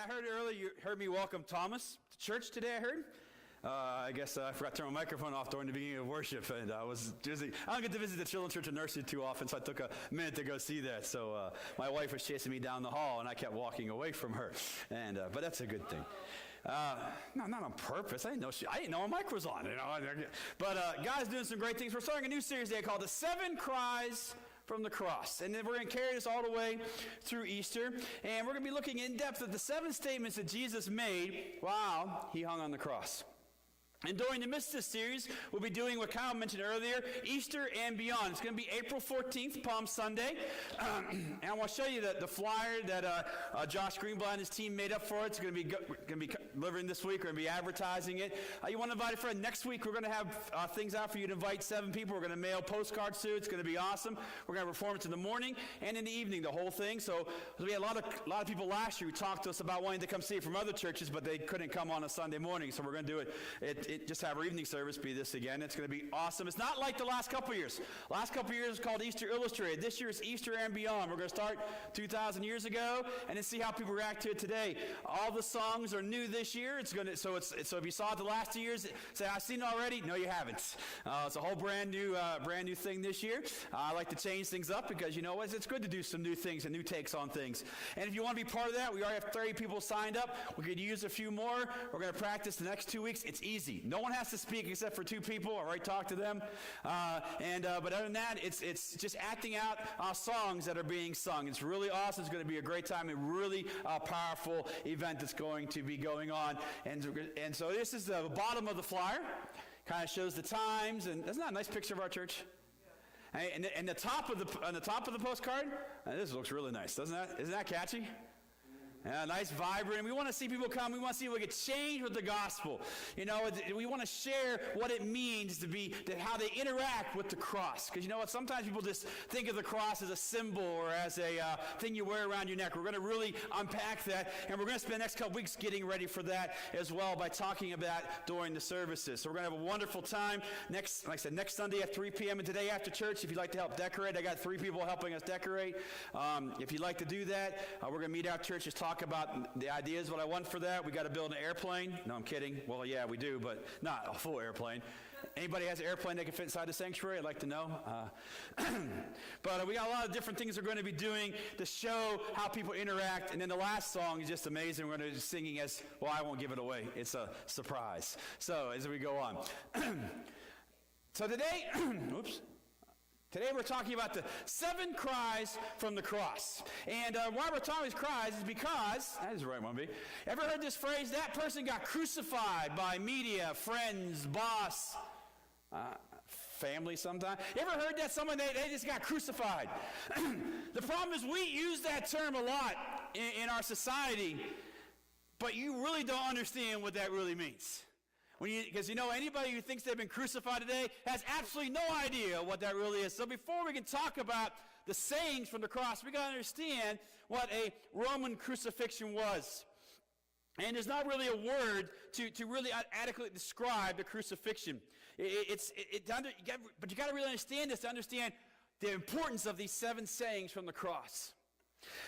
And I heard earlier, you heard me welcome Thomas to church today, I heard. I guess I forgot to turn my microphone off during the beginning of worship, and I was busy. I don't get to visit the children's church and nursery too often, so I took a minute to go see that. So my wife was chasing me down the hall, and I kept walking away from her. And but that's a good thing. No, not on purpose. I didn't know a mic was on. But God's doing some great things. We're starting a new series today called "The 7 Cries from the Cross," and then we're going to carry this all the way through Easter, and we're going to be looking in depth at the 7 statements that Jesus made while he hung on the cross. And during the midst of this series, we'll be doing what Kyle mentioned earlier, Easter and beyond. It's going to be April 14th, Palm Sunday. And I want to show you the flyer that Josh Greenblatt and his team made up for it. It's going to be delivering this week. We're going to be advertising it. You want to invite a friend. Next week, we're going to have things out for you to invite 7 people. We're going to mail postcards to. It's going to be awesome. We're going to have performance in the morning and in the evening, the whole thing. So we had a lot of people last year who talked to us about wanting to come see it from other churches, but they couldn't come on a Sunday morning. So we're going to do it just have our evening service be this again. It's going to be awesome. It's not like the last couple years. Last couple years is called Easter Illustrated. This year is Easter and beyond. We're going to start 2,000 years ago and then see how people react to it today. All the songs are new this year. So if you saw it the last 2 years, say, "I've seen it already." No, you haven't. It's a whole brand new thing this year. I like to change things up because you know what? It's good to do some new things and new takes on things. And if you want to be part of that, we already have 30 people signed up. We could use a few more. We're going to practice the next 2 weeks. It's easy. No one has to speak except for 2 people. I already talked to them. But other than that, it's just acting out songs that are being sung. It's really awesome. It's going to be a great time, a really powerful event that's going to be going on. And so this is the bottom of the flyer. Kind of shows the times, and isn't that a nice picture of our church? And the top of the postcard, this looks really nice, doesn't that? Isn't that catchy? Yeah, nice, vibrant. We want to see people come. We want to see if we get changed with the gospel. You know, we want to share what it means how they interact with the cross. Because you know what? Sometimes people just think of the cross as a symbol or as a thing you wear around your neck. We're going to really unpack that, and we're going to spend the next couple weeks getting ready for that as well by talking about that during the services. So we're going to have a wonderful time. Like I said, next Sunday at 3 p.m. and today after church, if you'd like to help decorate, I got 3 people helping us decorate. If you'd like to do that, we're going to meet our churches, talk about the ideas, what I want for that. We got to build an airplane. No, I'm kidding. Well, yeah, we do, but not a full airplane. Anybody has an airplane that can fit inside the sanctuary? I'd like to know. But we got a lot of different things we're going to be doing to show how people interact. And then the last song is just amazing. We're going to be singing as, well, I won't give it away. It's a surprise. So as we go on. So today, Today we're talking about the 7 cries from the cross. And why we're talking about cries is because, that is the right one, B. Ever heard this phrase, that person got crucified by media, friends, boss, family sometimes? You ever heard that someone, they just got crucified? The problem is we use that term a lot in our society, but you really don't understand what that really means. Because anybody who thinks they've been crucified today has absolutely no idea what that really is. So before we can talk about the sayings from the cross, we got to understand what a Roman crucifixion was. And there's not really a word to really adequately describe the crucifixion. But you got to really understand this to understand the importance of these 7 sayings from the cross.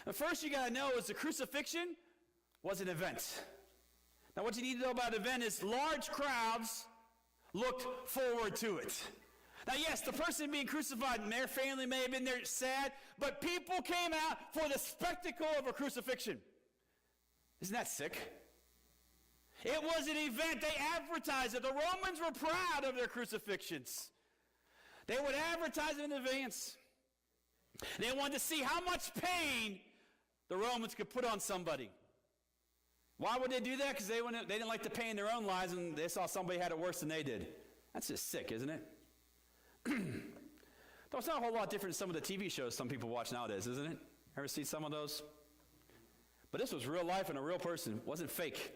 The first you got to know is the crucifixion was an event. Now, what you need to know about the event is large crowds looked forward to it. Now, yes, the person being crucified and their family may have been there sad, but people came out for the spectacle of a crucifixion. Isn't that sick? It was an event. They advertised it. The Romans were proud of their crucifixions. They would advertise it in advance. They wanted to see how much pain the Romans could put on somebody. Why would they do that? Because they didn't like the pain in their own lives, and they saw somebody had it worse than they did. That's just sick, isn't it? Though it's not a whole lot different than some of the TV shows some people watch nowadays, isn't it? Ever see some of those? But this was real life and a real person. It wasn't fake.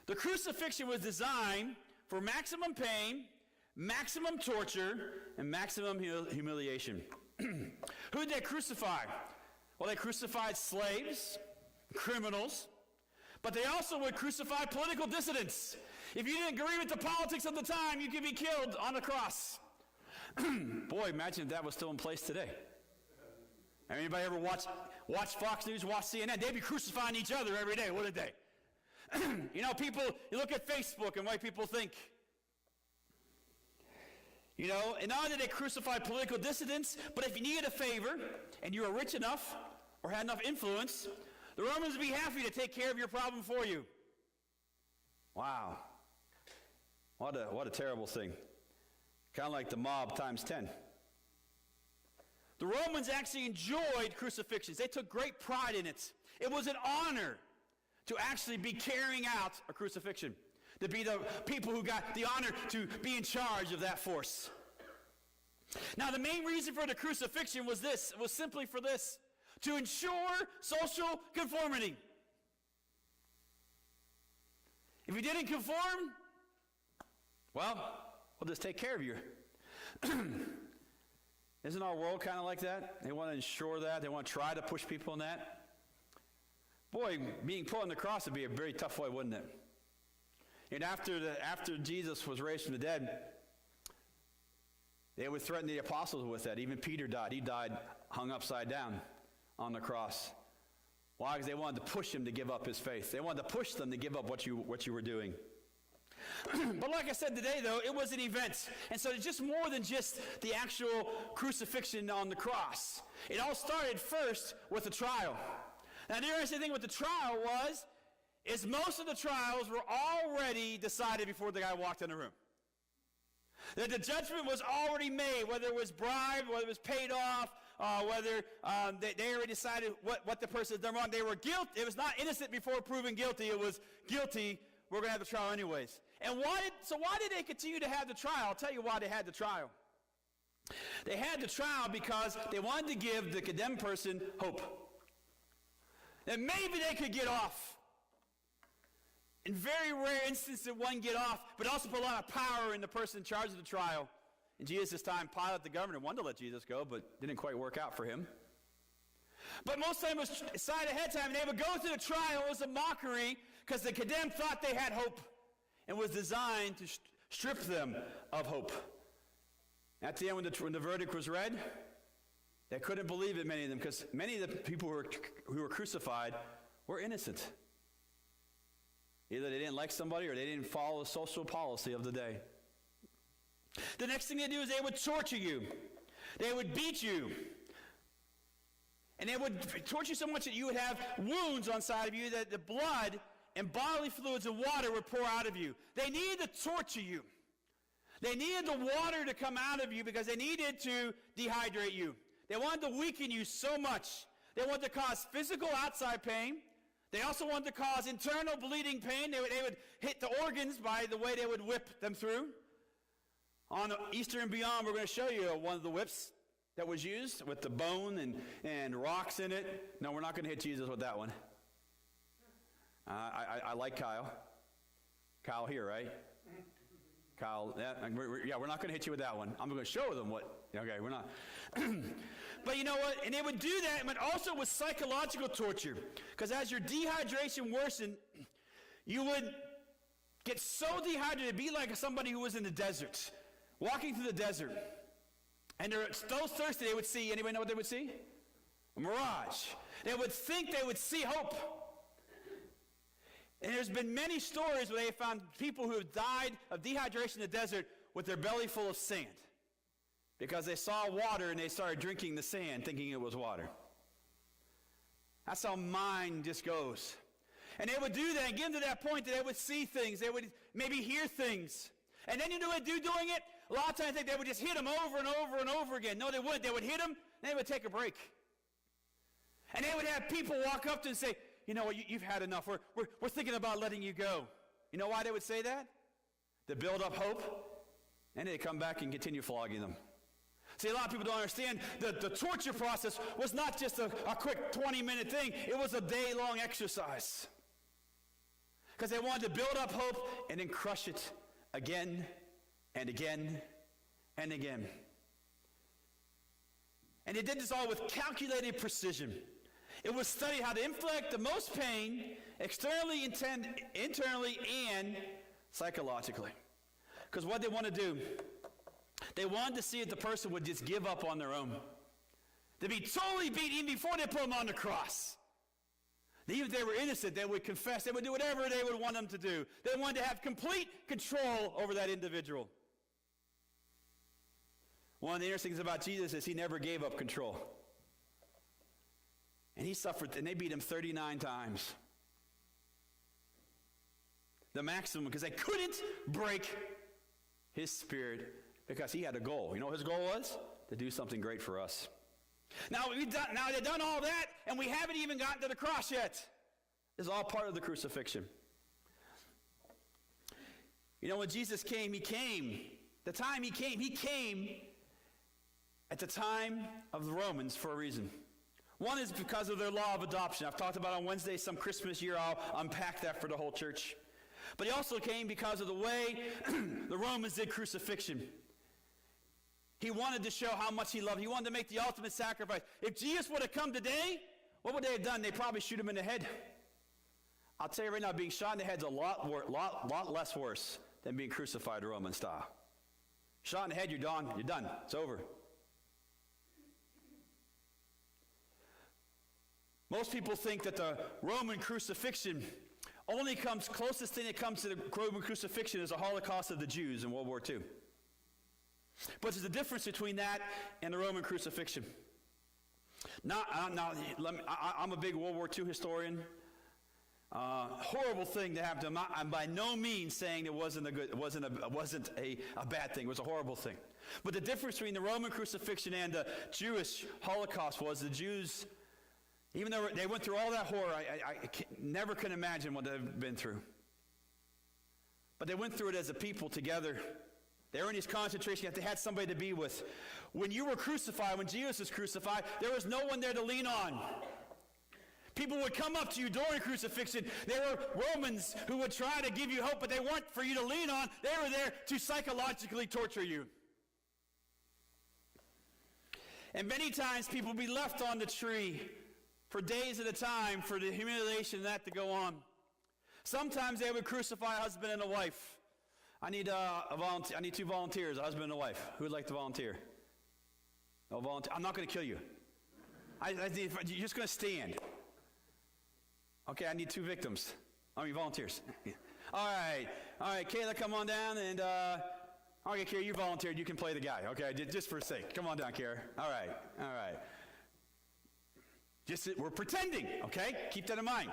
The crucifixion was designed for maximum pain, maximum torture, and maximum humiliation. Who did they crucify? Well, they crucified slaves, criminals, but they also would crucify political dissidents. If you didn't agree with the politics of the time, you could be killed on the cross. Boy, imagine if that was still in place today. Anybody ever watch watch Fox News, watch CNN. They'd be crucifying each other every day, wouldn't they? People, you look at Facebook and what people think. And not only did they crucify political dissidents, but if you needed a favor and you were rich enough or had enough influence, the Romans would be happy to take care of your problem for you. Wow. What a terrible thing. Kind of like the mob times 10. The Romans actually enjoyed crucifixions. They took great pride in it. It was an honor to actually be carrying out a crucifixion, to be the people who got the honor to be in charge of that force. Now, the main reason for the crucifixion was simply for this, to ensure social conformity. If you didn't conform, well, we'll just take care of you. Isn't our world kind of like that? They want to ensure that. They want to try to push people in that. Boy, being put on the cross would be a very tough way, wouldn't it? And after Jesus was raised from the dead, they would threaten the apostles with that. Even Peter died. He died hung upside down on the cross. Why? Because they wanted to push him to give up his faith. They wanted to push them to give up what you were doing. But like I said today, though, it was an event. And so it's just more than just the actual crucifixion on the cross. It all started first with a trial. Now, the interesting thing with the trial is most of the trials were already decided before the guy walked in the room. That the judgment was already made, whether it was bribed, whether it was paid off, whether they already decided what the person had done wrong. They were guilty. It was not innocent before proven guilty. It was guilty. We're going to have the trial anyways. And why did they continue to have the trial? I'll tell you why they had the trial. They had the trial because they wanted to give the condemned person hope. That maybe they could get off. In very rare instances, one get off, but also put a lot of power in the person in charge of the trial. In Jesus' time, Pilate, the governor, wanted to let Jesus go, but didn't quite work out for him. But most of the time it was decided ahead of time, and they would go through the trial. It was a mockery because the condemned thought they had hope and was designed to strip them of hope. At the end, when the verdict was read, they couldn't believe it, many of them, because many of the people who were crucified were innocent. Either they didn't like somebody or they didn't follow the social policy of the day. The next thing they do is they would torture you. They would beat you. And they would torture you so much that you would have wounds on side of you that the blood and bodily fluids and water would pour out of you. They needed to torture you. They needed the water to come out of you because they needed to dehydrate you. They wanted to weaken you so much. They wanted to cause physical outside pain. They also wanted to cause internal bleeding pain. They would hit the organs by the way they would whip them through. On Easter and beyond, we're going to show you one of the whips that was used with the bone and rocks in it. No, we're not going to hit Jesus with that one. I like Kyle. Kyle here, right? Kyle, we're not going to hit you with that one. I'm going to show them what. Okay, we're not. But you know what? And they would do that, but also with psychological torture. Because as your dehydration worsened, you would get so dehydrated, be like somebody who was in the desert, walking through the desert. And they're so thirsty they would see, anybody know what they would see? A mirage. They would think they would see hope. And there's been many stories where they found people who have died of dehydration in the desert with their belly full of sand. Because they saw water and they started drinking the sand thinking it was water. That's how mind just goes. And they would do that and get them to that point that they would see things. They would maybe hear things. And then you know what they do doing it? A lot of times they would just hit them over and over and over again. No, they wouldn't. They would hit them, and they would take a break. And they would have people walk up to them and say, you know what, you've had enough. We're thinking about letting you go. You know why they would say that? To build up hope, and they'd come back and continue flogging them. See, a lot of people don't understand the torture process was not just a quick 20-minute thing. It was a day-long exercise. Because they wanted to build up hope and then crush it again and again and again. And they did this all with calculated precision. It was studied how to inflict the most pain externally, internally, and psychologically. Because what they want to do, they wanted to see if the person would just give up on their own. to be totally beaten before they put them on the cross. Even if they were innocent, they would confess. They would do whatever they would want them to do. They wanted to have complete control over that individual. One of the interesting things about Jesus is he never gave up control. And he suffered, and they beat him 39 times. The maximum, because they couldn't break his spirit, because he had a goal. You know what his goal was? To do something great for us. Now they've done all that, and we haven't even gotten to the cross yet. It's all part of the crucifixion. You know, when Jesus came, he came. The time he came at the time of the Romans for a reason. One is because of their law of adoption. I've talked about on Wednesday, some Christmas year, I'll unpack that for the whole church. But he also came because of the way the Romans did crucifixion. He wanted to show how much he loved. He wanted to make the ultimate sacrifice. If Jesus would have come today, what would they have done? They'd probably shoot him in the head. I'll tell you right now, being shot in the head is a lot less worse than being crucified Roman style. Shot in the head, you're done. You're done. It's over. Most people think that the Roman crucifixion only comes, closest thing that comes to the Roman crucifixion is the Holocaust of the Jews in World War II. But there's a difference between that and the Roman crucifixion. I'm a big World War II historian. Horrible thing to happen. I'm by no means saying it wasn't a bad thing. It was a horrible thing. But the difference between the Roman crucifixion and the Jewish Holocaust was the Jews, even though they went through all that horror, I never can imagine what they've been through. But they went through it as a people together. They were in these concentration camps. They had somebody to be with. When you were crucified, when Jesus was crucified, there was no one there to lean on. People would come up to you during crucifixion. There were Romans who would try to give you hope, but they weren't for you to lean on. They were there to psychologically torture you. And many times people would be left on the tree for days at a time for the humiliation and that to go on. Sometimes they would crucify a husband and a wife. I need I need 2 volunteers, a husband and a wife. Who would like to volunteer? No volunteer. I'm not going to kill you. You're just going to stand. Okay, I need 2 victims. Volunteers. All right, Kayla, come on down, and okay, Kara, you volunteered. You can play the guy. Okay, just for a sake. Come on down, Kara. All right. We're pretending. Okay, keep that in mind.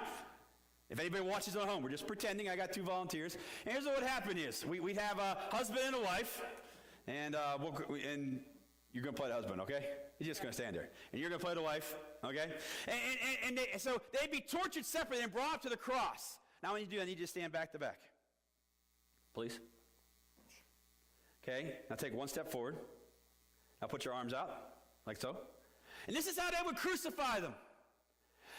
If anybody watches at home, we're just pretending. I got 2 volunteers. And here's what happened is, we have a husband and a wife, and you're going to play the husband, okay? He's just going to stand there. And you're going to play the wife, okay? So they'd be tortured separately and brought up to the cross. Now when you do, I need you to stand back to back. Please. Okay, now take 1 step forward. Now put your arms out, like so. And this is how they would crucify them.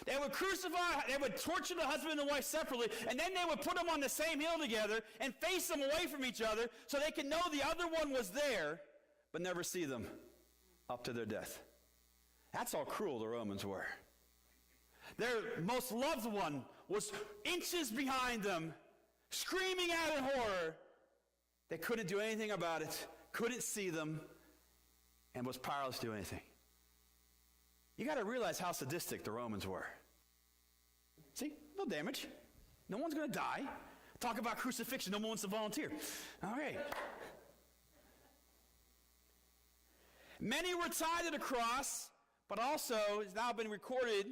They would torture the husband and wife separately, and then they would put them on the same hill together and face them away from each other so they could know the other one was there, but never see them up to their death. That's how cruel the Romans were. Their most loved one was inches behind them, screaming out in horror. They couldn't do anything about it, couldn't see them, and was powerless to do anything. You got to realize how sadistic the Romans were. See, no damage. No one's going to die. Talk about crucifixion. No one wants to volunteer. All right. Many were tied to the cross, but also it's now been recorded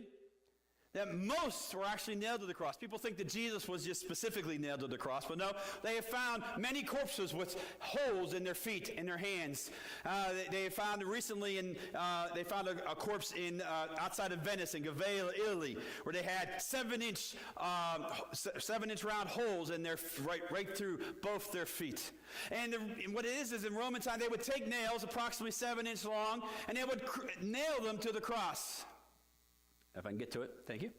that most were actually nailed to the cross. People think that Jesus was just specifically nailed to the cross, but no, they have found many corpses with holes in their feet and their hands. They found recently they found a corpse in outside of Venice in Gavella, Italy, where they had 7-inch round holes in their right through both their feet. And what it is in Roman time, they would take nails approximately 7 inches long, and they would nail them to the cross. If I can get to it, thank you.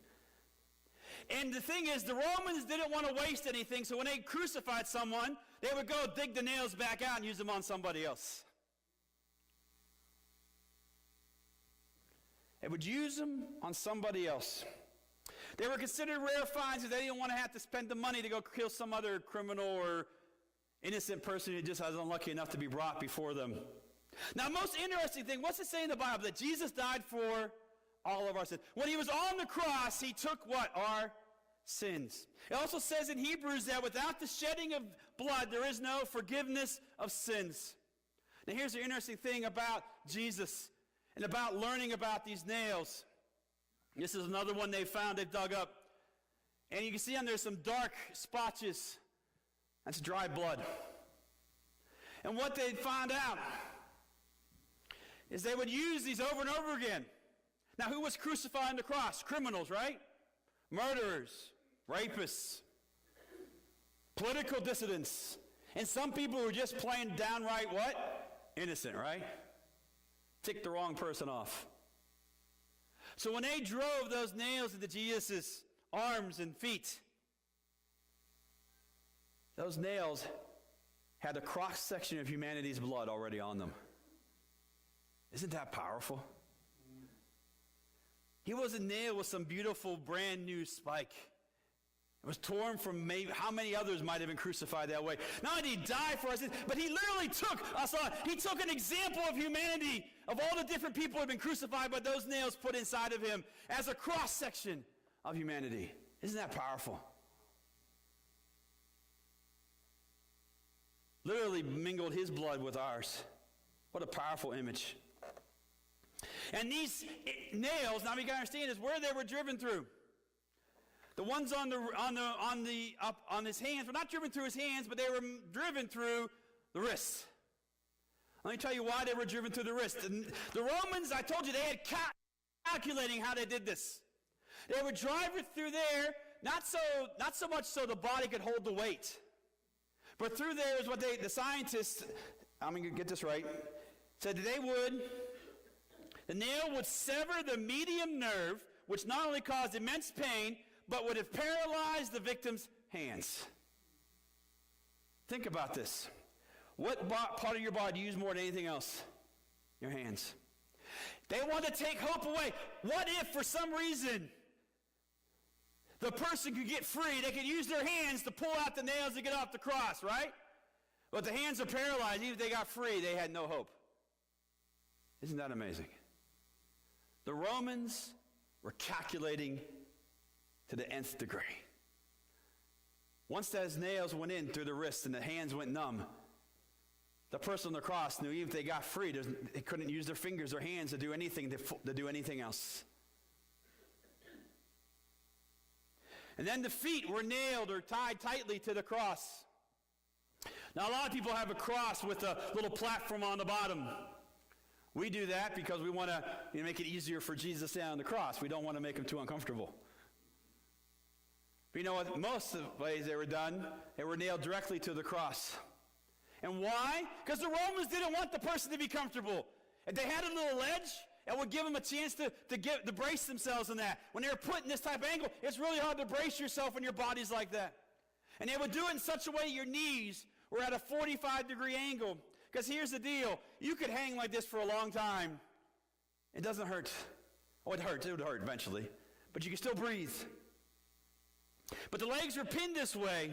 And the thing is, the Romans didn't want to waste anything, so when they crucified someone, they would go dig the nails back out and use them on somebody else. They would use them on somebody else. They were considered rare finds because they didn't want to have to spend the money to go kill some other criminal or innocent person who just was unlucky enough to be brought before them Now, most interesting thing, what's it say in the Bible? That Jesus died for all of our sins. When he was on the cross, he took what? Our sins. It also says in Hebrews that without the shedding of blood, there is no forgiveness of sins. Now, here's the interesting thing about Jesus and about learning about these nails. This is another one they found, they've dug up. And you can see on there some dark spotches. That's dry blood. And what they found out is they would use these over and over again. Now, who was crucified on the cross? Criminals, right? Murderers, rapists, political dissidents, and some people were just plain downright what? Innocent, right? Ticked the wrong person off. So when they drove those nails into Jesus' arms and feet, those nails had a cross-section of humanity's blood already on them. Isn't that powerful? He wasn't nailed with some beautiful brand new spike. It was torn from maybe how many others might have been crucified that way. Not only did he die for us, but he literally took an example of humanity, of all the different people who had been crucified, but those nails put inside of him as a cross-section of humanity. Isn't that powerful? Literally mingled his blood with ours. What a powerful image. And these nails, now we got to understand, is where they were driven through. The ones on his hands were not driven through his hands, but they were driven through the wrists. Let me tell you why they were driven through the wrists. The Romans, I told you, they had calculating how they did this. They would drive it through there, not so much so the body could hold the weight, but through there is what the scientists, I'm going to get this right, said that the nail would sever the medium nerve, which not only caused immense pain, but would have paralyzed the victim's hands. Think about this. What part of your body do you use more than anything else? Your hands. They want to take hope away. What if, for some reason, the person could get free? They could use their hands to pull out the nails to get off the cross, right? But the hands are paralyzed. Even if they got free, they had no hope. Isn't that amazing? The Romans were calculating to the nth degree. Once those nails went in through the wrists and the hands went numb, the person on the cross knew even if they got free, they couldn't use their fingers or hands to do anything else. And then the feet were nailed or tied tightly to the cross. Now, a lot of people have a cross with a little platform on the bottom. We do that because we want to make it easier for Jesus to stay on the cross. We don't want to make him too uncomfortable. But you know what? Most of the ways they were done, they were nailed directly to the cross. And why? Because the Romans didn't want the person to be comfortable. If they had a little ledge, it would give them a chance to brace themselves in that. When they were put in this type of angle, it's really hard to brace yourself when your body's like that. And they would do it in such a way your knees were at a 45-degree angle. Because here's the deal. You could hang like this for a long time. It doesn't hurt. Oh, it hurts. It would hurt eventually. But you can still breathe. But the legs are pinned this way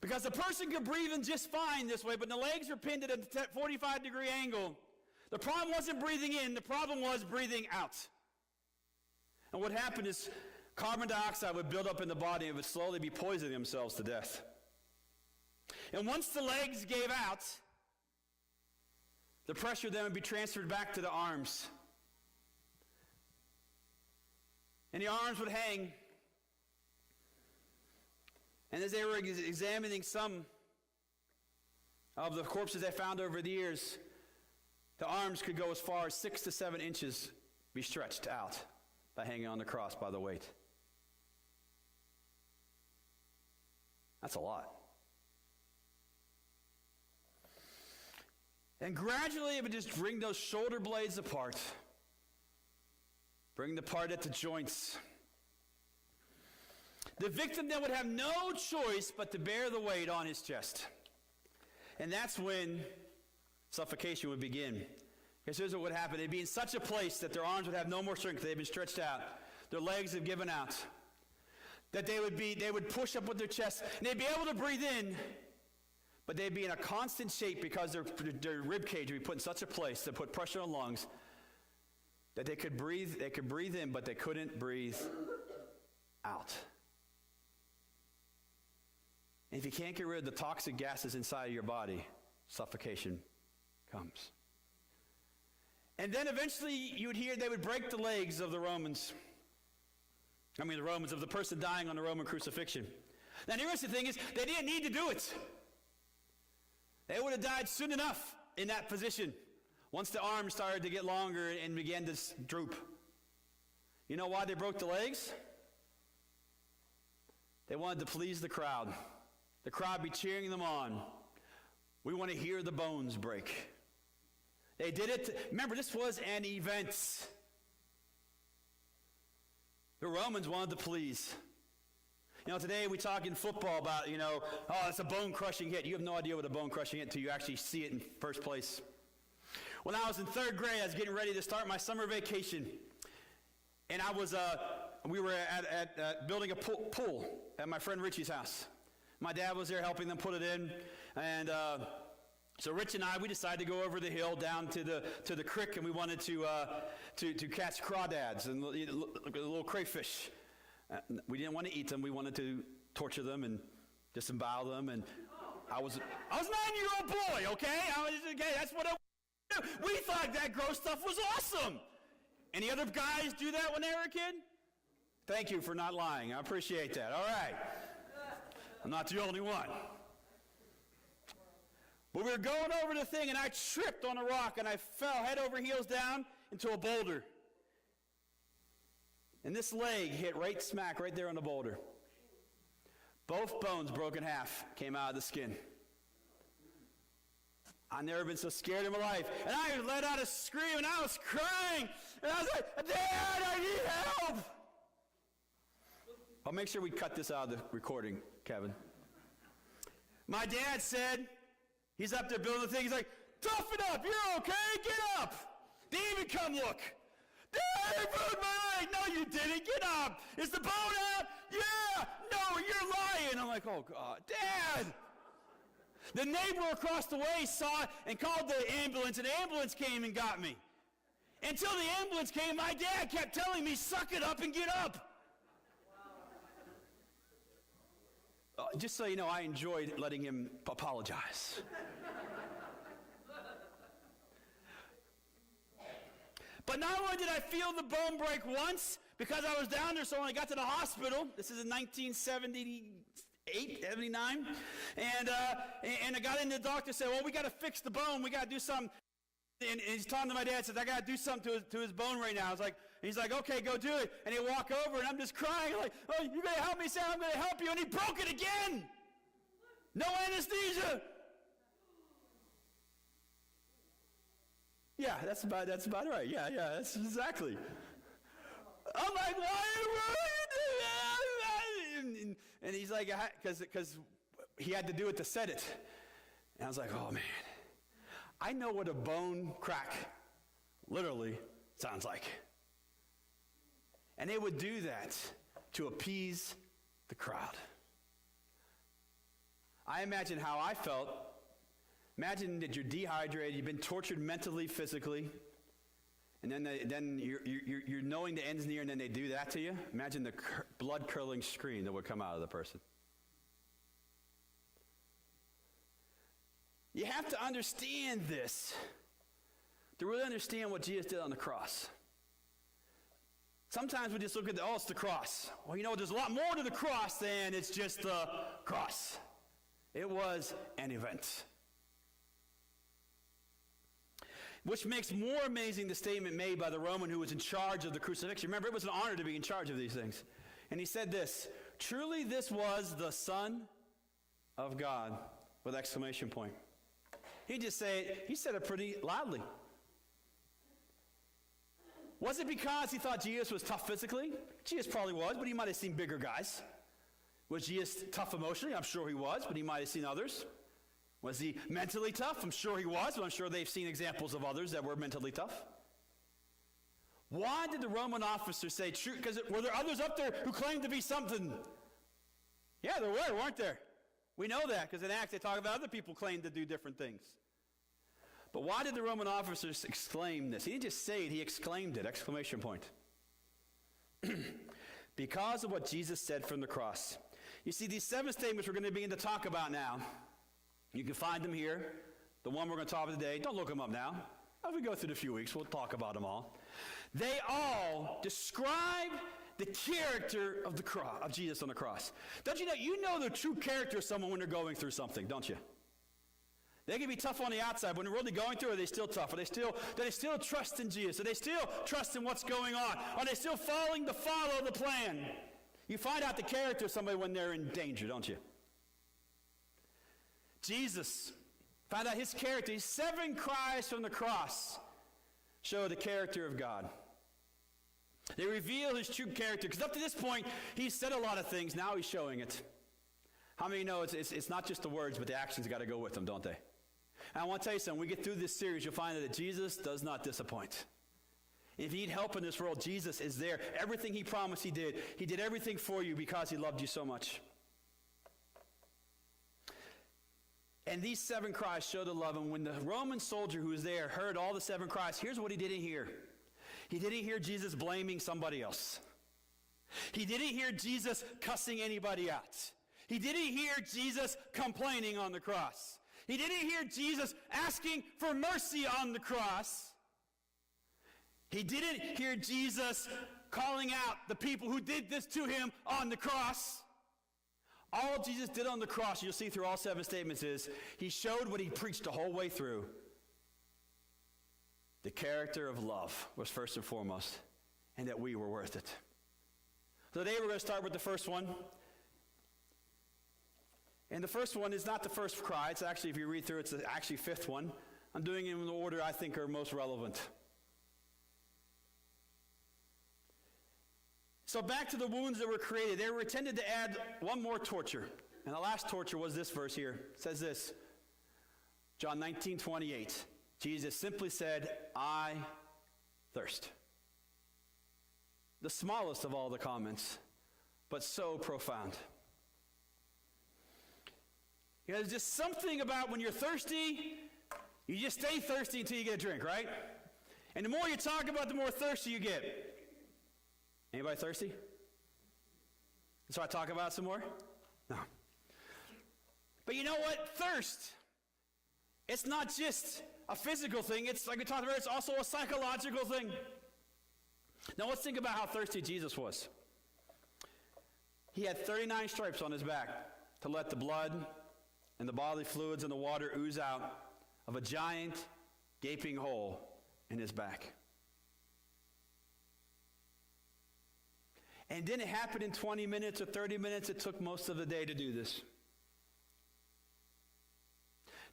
because the person could breathe in just fine this way, but the legs are pinned at a 45-degree angle. The problem wasn't breathing in. The problem was breathing out. And what happened is carbon dioxide would build up in the body and would slowly be poisoning themselves to death. And once the legs gave out, the pressure then would be transferred back to the arms. And the arms would hang. And as they were examining some of the corpses they found over the years, the arms could go as far as 6 to 7 inches, be stretched out by hanging on the cross by the weight. That's a lot. And gradually it would just bring those shoulder blades apart, bring the part at the joints. The victim then would have no choice but to bear the weight on his chest. And that's when suffocation would begin. Because here's what would happen. They'd be in such a place that their arms would have no more strength. They'd been stretched out. Their legs have given out. That they would push up with their chest. And they'd be able to breathe in, but they'd be in a constant shape because their rib cage would be put in such a place to put pressure on lungs that they could breathe in, but they couldn't breathe out. And if you can't get rid of the toxic gases inside of your body, suffocation comes. And then eventually you would hear they would break the legs of the Romans. Of the person dying on the Roman crucifixion. Now the interesting thing is, they didn't need to do it. They would have died soon enough in that position once the arms started to get longer and began to droop. You know why they broke the legs? They wanted to please the crowd. The crowd be cheering them on. We want to hear the bones break. They did it. Remember, this was an event. The Romans wanted to please. Today we talk in football about, it's a bone-crushing hit. You have no idea what a bone-crushing hit until you actually see it in first place. When I was in third grade, I was getting ready to start my summer vacation. And we were at building a pool at my friend Richie's house. My dad was there helping them put it in. And so Rich and I, we decided to go over the hill down to the creek, and we wanted to catch crawdads and little crayfish. We didn't want to eat them. We wanted to torture them and disembowel them. And I was a 9-year-old boy, okay? That's what I do. We thought that gross stuff was awesome. Any other guys do that when they were a kid? Thank you for not lying. I appreciate that. All right. I'm not the only one. But we were going over the thing, and I tripped on a rock, and I fell head over heels down into a boulder. And this leg hit right smack right there on the boulder. Both bones broke in half, came out of the skin. I've never been so scared in my life. And I let out a scream, and I was crying. And I was like, Dad, I need help. I'll make sure we cut this out of the recording, Kevin. My dad said, he's up there building the thing. He's like, toughen up. You're okay. Get up. David, come look. Dad, I broke my leg. No, you didn't. Get up. Is the bone out? Yeah. No, you're lying. I'm like, oh, God. Dad. The neighbor across the way saw it and called the ambulance, and the ambulance came and got me. Until the ambulance came, my dad kept telling me, suck it up and get up. Just so you know, I enjoyed letting him apologize. But not only did I feel the bone break once, because I was down there, so when I got to the hospital, this is in 1978, 79, and I got in, the doctor said, well, we got to fix the bone, we got to do something. And he's talking to my dad, says, I got to do something to his bone right now. I was like, he's like, okay, go do it. And he walk over, and I'm just crying, like, oh, you're going to help me, Sam, I'm going to help you. And he broke it again. No anesthesia. Yeah, that's about right. Yeah, that's exactly. I'm like, why are you doing that? And he's like, because he had to do it to set it. And I was like, oh, man. I know what a bone crack literally sounds like. And they would do that to appease the crowd. I imagine how I felt. Imagine that you're dehydrated, you've been tortured mentally, physically, and then you're knowing the end's near, and then they do that to you. Imagine the blood-curdling scream that would come out of the person. You have to understand this to really understand what Jesus did on the cross. Sometimes we just look at it's the cross. Well, there's a lot more to the cross than it's just the cross. It was an event. Which makes more amazing the statement made by the Roman who was in charge of the crucifixion. Remember, it was an honor to be in charge of these things. And he said this, truly this was the Son of God, with exclamation point. He said it pretty loudly. Was it because he thought Jesus was tough physically? Jesus probably was, but he might have seen bigger guys. Was Jesus tough emotionally? I'm sure he was, but he might have seen others. Was he mentally tough? I'm sure he was, but I'm sure they've seen examples of others that were mentally tough. Why did the Roman officer say true? Because were there others up there who claimed to be something? Yeah, there were, weren't there? We know that because in Acts they talk about other people claim to do different things. But why did the Roman officers exclaim this? He didn't just say it, he exclaimed it, exclamation point. Because of what Jesus said from the cross. You see, these 7 statements we're going to begin to talk about now. You can find them here. The one we're going to talk about today, don't look them up now. As we go through the few weeks, we'll talk about them all. They all describe the character of the cross, of Jesus on the cross. Don't you know the true character of someone when they're going through something, don't you? They can be tough on the outside, but when they're really going through it, are they still tough? Do they still trust in Jesus? Do they still trust in what's going on? Are they still follow the plan? You find out the character of somebody when they're in danger, don't you? Jesus, find out his character. His 7 cries from the cross show the character of God. They reveal his true character, because up to this point, he's said a lot of things. Now he's showing it. How many know it's not just the words, but the actions got to go with them, don't they? And I want to tell you something. When we get through this series, you'll find that Jesus does not disappoint. If you need help in this world, Jesus is there. Everything he promised he did. He did everything for you because he loved you so much. And these 7 cries show the love. And when the Roman soldier who was there heard all the 7 cries, here's what he didn't hear. He didn't hear Jesus blaming somebody else. He didn't hear Jesus cussing anybody out. He didn't hear Jesus complaining on the cross. He didn't hear Jesus asking for mercy on the cross. He didn't hear Jesus calling out the people who did this to him on the cross. All Jesus did on the cross, you'll see through all 7 statements, is he showed what he preached the whole way through. The character of love was first and foremost, and that we were worth it. So today we're going to start with the first one. And the first one is not the first cry. It's actually, if you read through, it's the actually 5th one. I'm doing it in the order I think are most relevant. So back to the wounds that were created. They were intended to add one more torture. And the last torture was this verse here. It says this, John 19:28. Jesus simply said, I thirst. The smallest of all the comments, but so profound. You know, there's just something about when you're thirsty, you just stay thirsty until you get a drink, right? And the more you talk about, the more thirsty you get. Anybody thirsty? So I talk about it some more? No. But you know what? Thirst. It's not just a physical thing. It's like we talked about, it's also a psychological thing. Now let's think about how thirsty Jesus was. He had 39 stripes on his back to let the blood and the bodily fluids and the water ooze out of a giant gaping hole in his back. And didn't happen in 20 minutes or 30 minutes. It took most of the day to do this.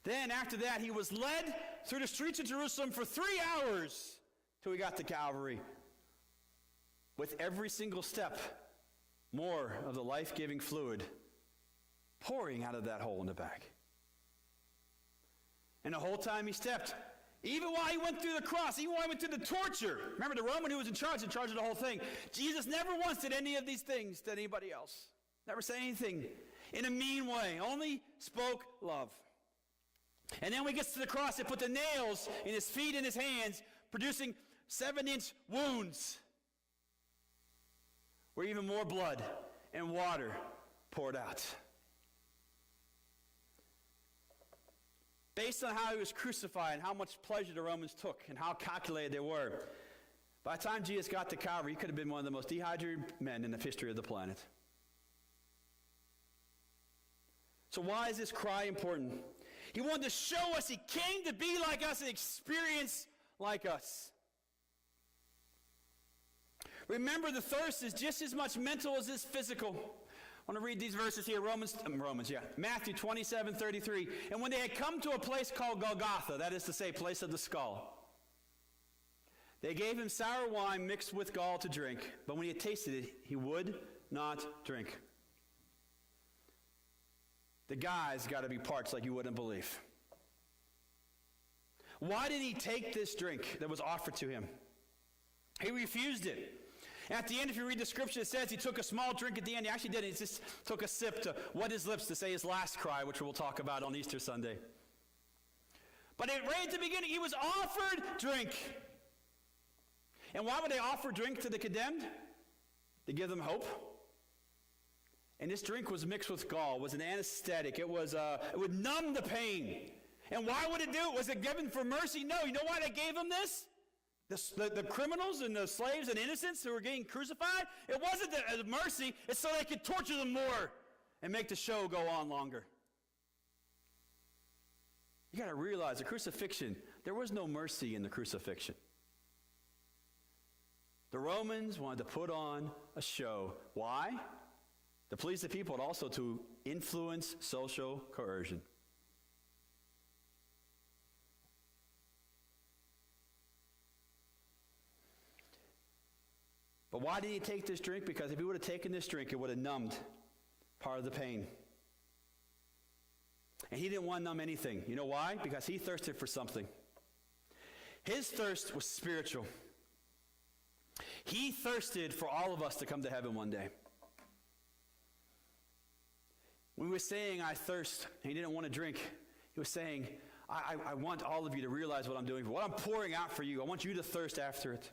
Then after that, he was led through the streets of Jerusalem for 3 hours till he got to Calvary. With every single step, more of the life-giving fluid pouring out of that hole in the back. And the whole time he stepped, even while he went through the cross, even while he went through the torture. Remember, the Roman who was in charge of the whole thing. Jesus never once did any of these things to anybody else. Never said anything in a mean way. Only spoke love. And then when he gets to the cross, they put the nails in his feet and his hands, producing 7-inch wounds, where even more blood and water poured out. Based on how he was crucified and how much pleasure the Romans took and how calculated they were, by the time Jesus got to Calvary, he could have been one of the most dehydrated men in the history of the planet. So why is this cry important? He wanted to show us he came to be like us and experience like us. Remember, the thirst is just as much mental as it's physical. I want to read these verses here, Matthew 27:33. And when they had come to a place called Golgotha, that is to say, place of the skull, they gave him sour wine mixed with gall to drink. But when he had tasted it, he would not drink. The guy's got to be parched like you wouldn't believe. Why did he take this drink that was offered to him? He refused it. At the end, if you read the scripture, it says he took a small drink at the end. He actually didn't. He just took a sip to wet his lips to say his last cry, which we'll talk about on Easter Sunday. But right at the beginning, he was offered drink. And why would they offer drink to the condemned? To give them hope. And this drink was mixed with gall. It was an anesthetic. It would numb the pain. And why would it do it? Was it given for mercy? No. You know why they gave him this? The criminals and the slaves and innocents who were getting crucified, it wasn't the mercy. It's so they could torture them more and make the show go on longer. You got to realize the crucifixion, there was no mercy in the crucifixion. The Romans wanted to put on a show. Why? To please the people, but also to influence social coercion. But why did he take this drink? Because if he would have taken this drink, it would have numbed part of the pain. And he didn't want to numb anything. You know why? Because he thirsted for something. His thirst was spiritual. He thirsted for all of us to come to heaven one day. When he was saying, I thirst, and he didn't want to drink, he was saying, I want all of you to realize what I'm doing, what I'm pouring out for you. I want you to thirst after it.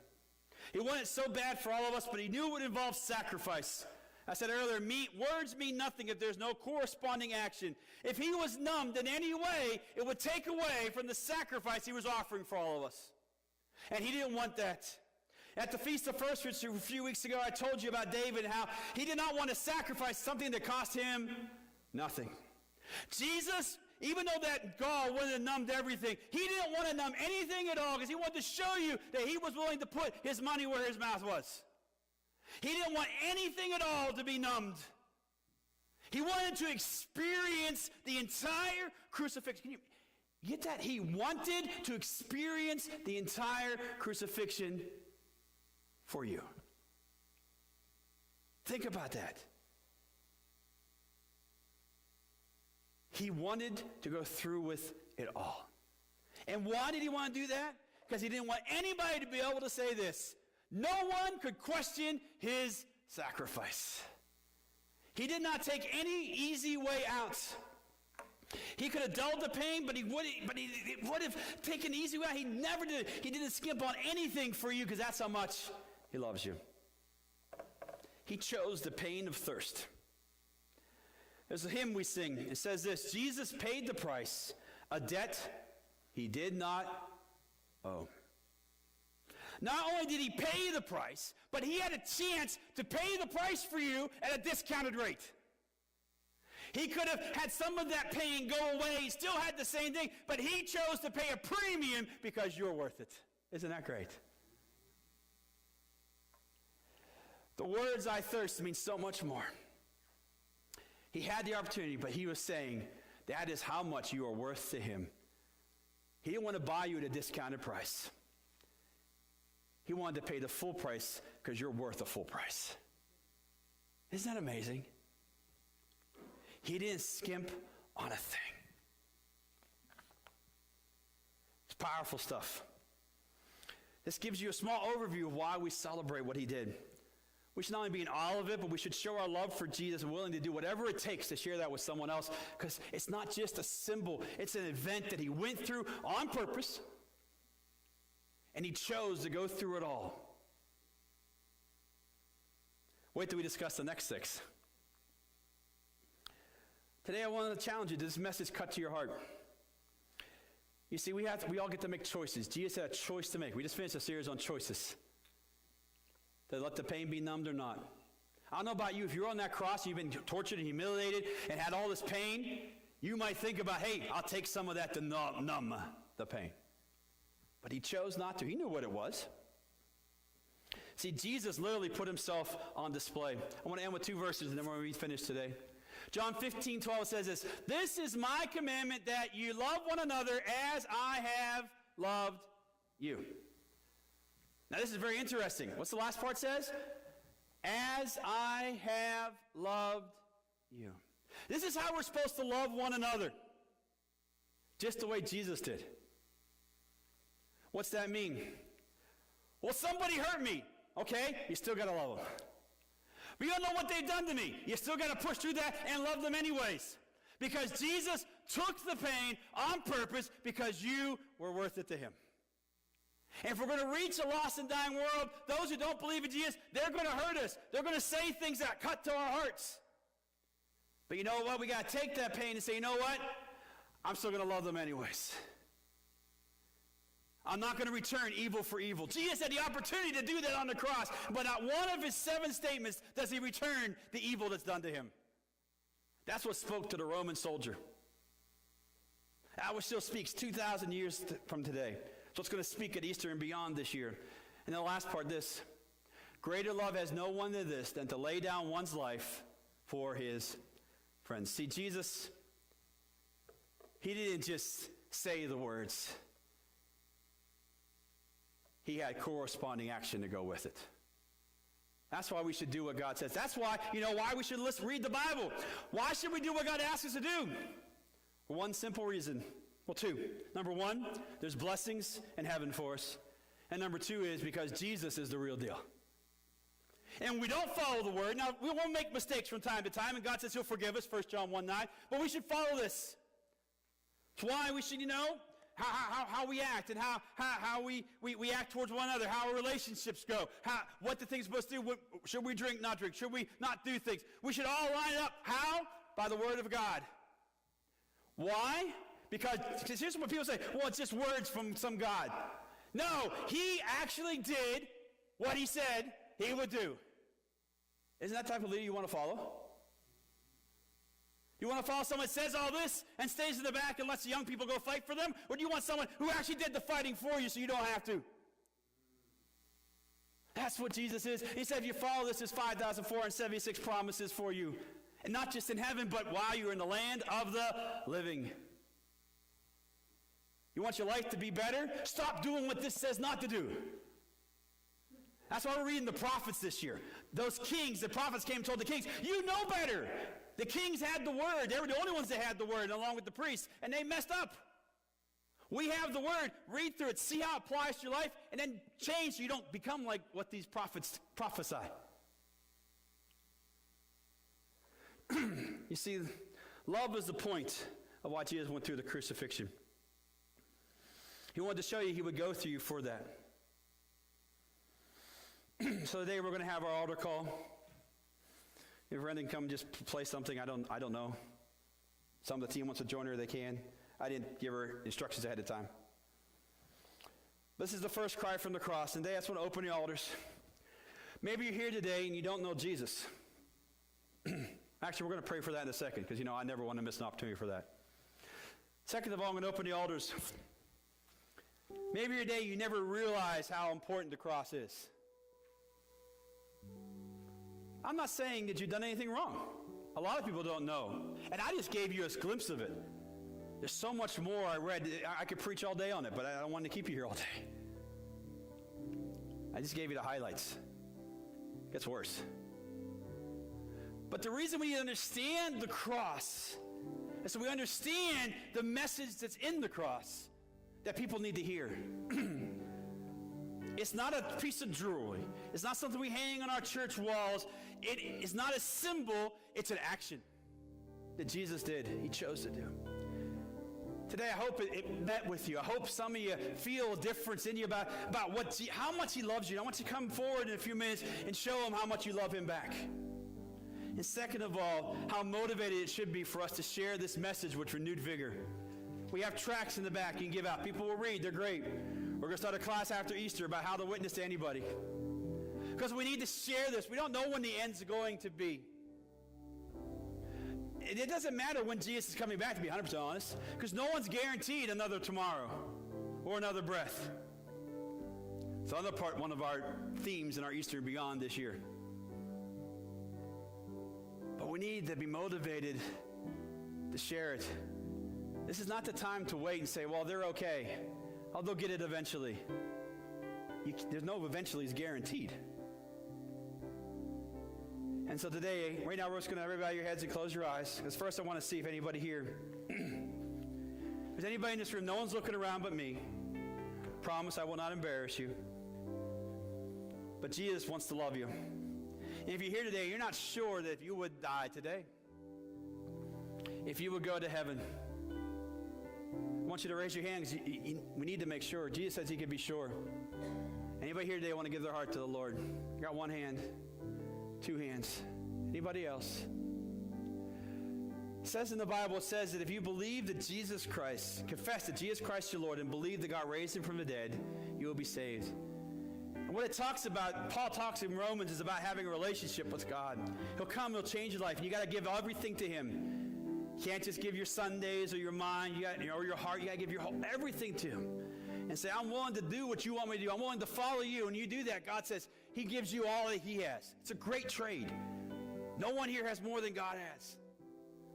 He wanted it so bad for all of us, but he knew it would involve sacrifice. I said earlier, words mean nothing if there's no corresponding action. If he was numbed in any way, it would take away from the sacrifice he was offering for all of us. And he didn't want that. At the Feast of First Fruits a few weeks ago, I told you about David, how he did not want to sacrifice something that cost him nothing. Jesus, even though that gall wouldn't have numbed everything, he didn't want to numb anything at all because he wanted to show you that he was willing to put his money where his mouth was. He didn't want anything at all to be numbed. He wanted to experience the entire crucifixion. Can you get that? He wanted to experience the entire crucifixion for you. Think about that. He wanted to go through with it all. And why did he want to do that? Because he didn't want anybody to be able to say this. No one could question his sacrifice. He did not take any easy way out. He could have dulled the pain, but he would have taken the easy way out. He never did. He didn't skimp on anything for you because that's how much he loves you. He chose the pain of thirst. There's a hymn we sing. It says this: Jesus paid the price, a debt he did not owe. Not only did he pay the price, but he had a chance to pay the price for you at a discounted rate. He could have had some of that pain go away. He still had the same thing, but he chose to pay a premium because you're worth it. Isn't that great? The words "I thirst" mean so much more. He had the opportunity, but he was saying that is how much you are worth to him. He didn't want to buy you at a discounted price. He wanted to pay the full price because you're worth a full price. Isn't that amazing? He didn't skimp on a thing. It's powerful stuff. This gives you a small overview of why we celebrate what he did. We should not only be in awe of it, but we should show our love for Jesus and willing to do whatever it takes to share that with someone else, because it's not just a symbol. It's an event that he went through on purpose, and he chose to go through it all. Wait till we discuss the next 6. Today I want to challenge you. Does this message cut to your heart? You see, we all get to make choices. Jesus had a choice to make. We just finished a series on choices. To let the pain be numbed or not. I don't know about you. If you're on that cross and you've been tortured and humiliated and had all this pain, you might think about, hey, I'll take some of that to numb the pain. But he chose not to. He knew what it was. See, Jesus literally put himself on display. I want to end with 2 verses and then we're going to finish today. John 15:12 says this: "This is my commandment, that you love one another as I have loved you." Now this is very interesting. What's the last part says? As I have loved you. This is how we're supposed to love one another. Just the way Jesus did. What's that mean? Well, somebody hurt me. Okay, you still got to love them. But you don't know what they've done to me. You still got to push through that and love them anyways. Because Jesus took the pain on purpose because you were worth it to him. And if we're going to reach a lost and dying world, those who don't believe in Jesus, they're going to hurt us. They're going to say things that cut to our hearts. But you know what? We got to take that pain and say, you know what? I'm still going to love them anyways. I'm not going to return evil for evil. Jesus had the opportunity to do that on the cross, but not one of his 7 statements does he return the evil that's done to him. That's what spoke to the Roman soldier. That which still speaks 2,000 years from today. So it's going to speak at Easter and beyond this year. And the last part, this. Greater love has no one than this, than to lay down one's life for his friends. See, Jesus, he didn't just say the words. He had corresponding action to go with it. That's why we should do what God says. That's why, why we should read the Bible. Why should we do what God asks us to do? For one simple reason. Well, 2. Number 1, there's blessings in heaven for us. And number 2 is because Jesus is the real deal. And we don't follow the word. Now, we won't make mistakes from time to time, and God says he'll forgive us, 1 John 1:9. But we should follow this. It's why we should, how we act and how we act towards one another, how our relationships go, what the thing's supposed to do. Should we drink, not drink? Should we not do things? We should all line up. How? By the word of God. Why? Because here's what people say, well, it's just words from some God. No, he actually did what he said he would do. Isn't that the type of leader you want to follow? You want to follow someone that says all this and stays in the back and lets the young people go fight for them? Or do you want someone who actually did the fighting for you so you don't have to? That's what Jesus is. He said if you follow this, there's 5,476 promises for you. And not just in heaven, but while you're in the land of the living. You want your life to be better? Stop doing what this says not to do. That's why we're reading the prophets this year. Those kings, the prophets came and told the kings, you know better. The kings had the word. They were the only ones that had the word, along with the priests, and they messed up. We have the word. Read through it. See how it applies to your life, and then change so you don't become like what these prophets prophesy. You see, love is the point of why Jesus went through the crucifixion. He wanted to show you he would go through you for that. So today we're going to have our altar call. If Brendan come just play something, I don't know. Some of the team wants to join her, they can. I didn't give her instructions ahead of time. This is the first cry from the cross, and today I just want to open the altars. Maybe you're here today and you don't know Jesus. Actually, we're going to pray for that in a second, because I never want to miss an opportunity for that. Second of all, I'm going to open the altars. Maybe today you never realize how important the cross is. I'm not saying that you've done anything wrong. A lot of people don't know. And I just gave you a glimpse of it. There's so much more I read. I could preach all day on it, but I don't want to keep you here all day. I just gave you the highlights. It gets worse. But the reason we understand the cross is so we understand the message that's in the cross that people need to hear. It's not a piece of jewelry. It's not something we hang on our church walls. It is not a symbol. It's an action that Jesus did. He chose to do. Today, I hope it met with you. I hope some of you feel a difference in you about how much he loves you. I want you to come forward in a few minutes and show him how much you love him back. And second of all, how motivated it should be for us to share this message with renewed vigor. We have tracts in the back you can give out. People will read. They're great. We're going to start a class after Easter about how to witness to anybody. Because we need to share this. We don't know when the end's going to be. It doesn't matter when Jesus is coming back, to be 100% honest, because no one's guaranteed another tomorrow or another breath. It's another part, one of our themes in our Easter and beyond this year. But we need to be motivated to share it. This is not the time to wait and say, well, they're okay. Oh, they'll get it eventually. There's no eventually is guaranteed. And so today, right now, we're just going to everybody bow your heads and close your eyes. Because first I want to see if anybody here, if there's anybody in this room, no one's looking around but me. Promise I will not embarrass you. But Jesus wants to love you. And if you're here today, you're not sure that if you would die today, if you would go to heaven, I want you to raise your hand because we need to make sure. Jesus says he can be sure. Anybody here today want to give their heart to the Lord? You got one hand, two hands. Anybody else? It says in the Bible, it says that if you believe that Jesus Christ, confess that Jesus Christ is your Lord, and believe that God raised him from the dead, you will be saved. And what it talks about, Paul talks in Romans, is about having a relationship with God. He'll come, he'll change your life, and you got to give everything to him. You can't just give your Sundays or your mind, or your heart. You got to give your whole everything to him. And say, I'm willing to do what you want me to do. I'm willing to follow you. And you do that, God says he gives you all that he has. It's a great trade. No one here has more than God has.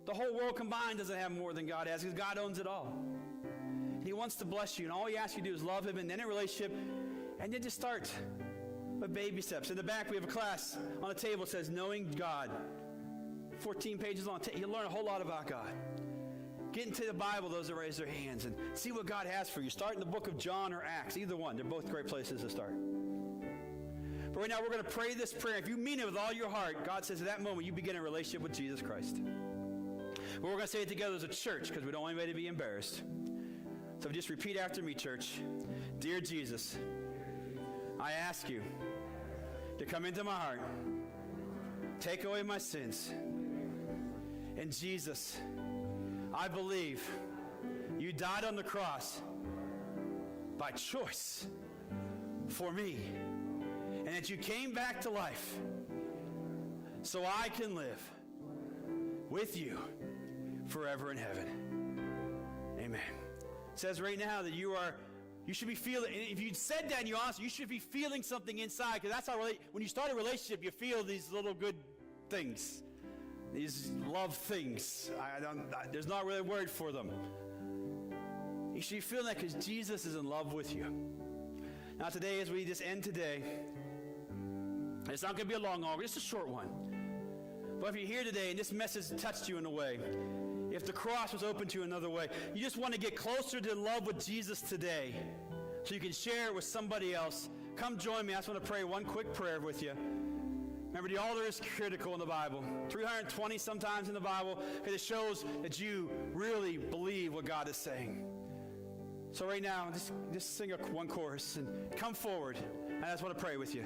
The whole world combined doesn't have more than God has because God owns it all. And he wants to bless you. And all he asks you to do is love him and then a relationship. And then just start with baby steps. In the back, we have a class on the table that says Knowing God. 14 pages long. You'll learn a whole lot about God. Get into the Bible, those that raise their hands, and see what God has for you. Start in the book of John or Acts. Either one. They're both great places to start. But right now, we're going to pray this prayer. If you mean it with all your heart, God says at that moment, you begin a relationship with Jesus Christ. But we're going to say it together as a church because we don't want anybody to be embarrassed. So just repeat after me, church. Dear Jesus, I ask you to come into my heart. Take away my sins. And Jesus, I believe you died on the cross by choice for me, and that you came back to life so I can live with you forever in heaven. Amen. It says right now that you should be feeling, if you said that and you honestly, you should be feeling something inside, because that's how, when you start a relationship, you feel these little good things. These love things. There's not really a word for them. You should feel that because Jesus is in love with you. Now today, as we just end today, it's not going to be a long one, just a short one. But if you're here today and this message touched you in a way, if the cross was open to you another way, you just want to get closer to love with Jesus today so you can share it with somebody else, come join me. I just want to pray one quick prayer with you. Remember, the altar is critical in the Bible. 320 sometimes in the Bible, because it shows that you really believe what God is saying. So right now, just sing one chorus and come forward. I just want to pray with you.